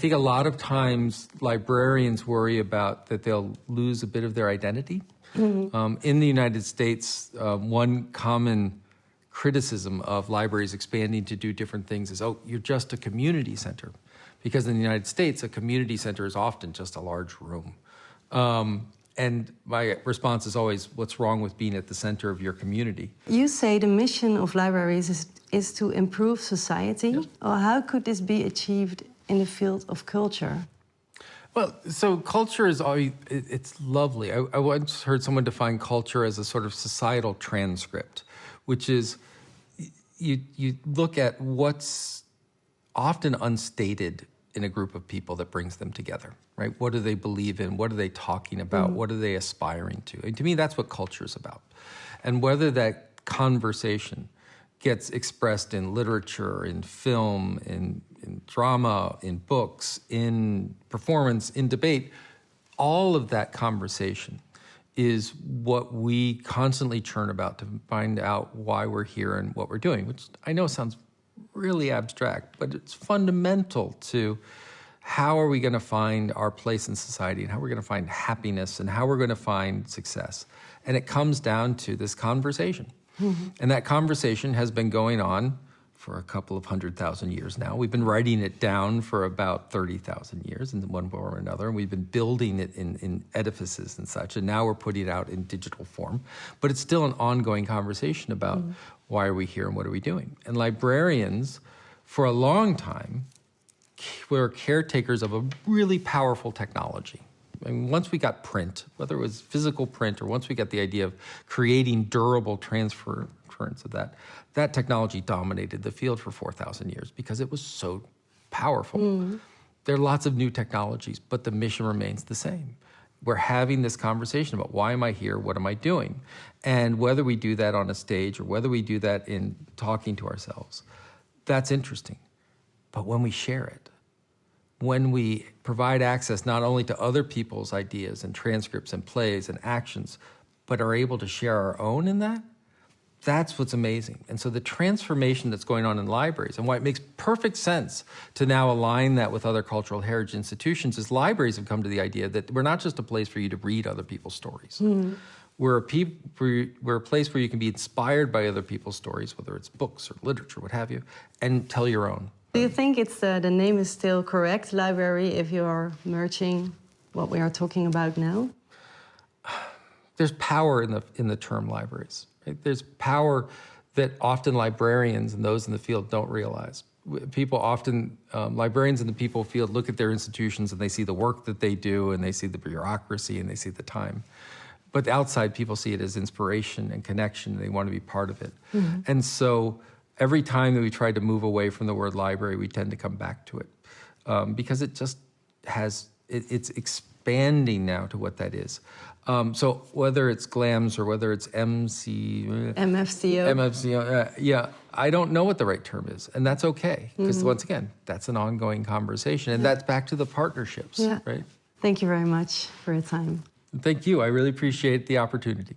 think a lot of times librarians worry about that they'll lose a bit of their identity. In the United States, one common criticism of libraries expanding to do different things is, oh, you're just a community center. Because in the United States, a community center is often just a large room. And my response is always, what's wrong with being at the center of your community? You say the mission of libraries is to improve society. Yes. Or how could this be achieved in the field of culture? Well, so culture is always, it's lovely. I once heard someone define culture as a sort of societal transcript, which is you look at what's often unstated in a group of people that brings them together, right? What do they believe in? What are they talking about? What are they aspiring to? And to me, that's what culture is about. And whether that conversation gets expressed in literature, in film, in drama, in books, in performance, in debate, all of that conversation is what we constantly churn about to find out why we're here and what we're doing, which I know sounds really abstract, but it's fundamental to how are we going to find our place in society and how we're going to find happiness and how we're going to find success. And it comes down to this conversation. And that conversation has been going on for a couple of 100,000 years now. We've been writing it down for about 30,000 years in one form or another, and we've been building it in edifices and such, and now we're putting it out in digital form. But it's still an ongoing conversation about why are we here and what are we doing? And librarians, for a long time, were caretakers of a really powerful technology. I mean, once we got print, whether it was physical print or once we got the idea of creating durable transference of that technology dominated the field for 4,000 years because it was so powerful. There are lots of new technologies, but the mission remains the same. We're having this conversation about why am I here, what am I doing? And whether we do that on a stage or whether we do that in talking to ourselves, that's interesting. But when we share it, when we provide access not only to other people's ideas and transcripts and plays and actions, but are able to share our own in that, that's what's amazing. And so the transformation that's going on in libraries and why it makes perfect sense to now align that with other cultural heritage institutions is libraries have come to the idea that we're not just a place for you to read other people's stories. We're a place where you can be inspired by other people's stories, whether it's books or literature, what have you, and tell your own. Do you think it's the name is still correct, library, if you are merging what we are talking about now? There's power in the term libraries. Right? There's power that often librarians and those in the field don't realize. People often, librarians in the people field look at their institutions and they see the work that they do and they see the bureaucracy and they see the time. But outside people see it as inspiration and connection and they want to be part of it. And so every time that we try to move away from the word library, we tend to come back to it because it just it's expanding now to what that is. So whether it's GLAMS or whether it's MFCO, yeah, I don't know what the right term is, and that's okay because once again, that's an ongoing conversation, and that's back to the partnerships, right? Thank you very much for your time. Thank you. I really appreciate the opportunity.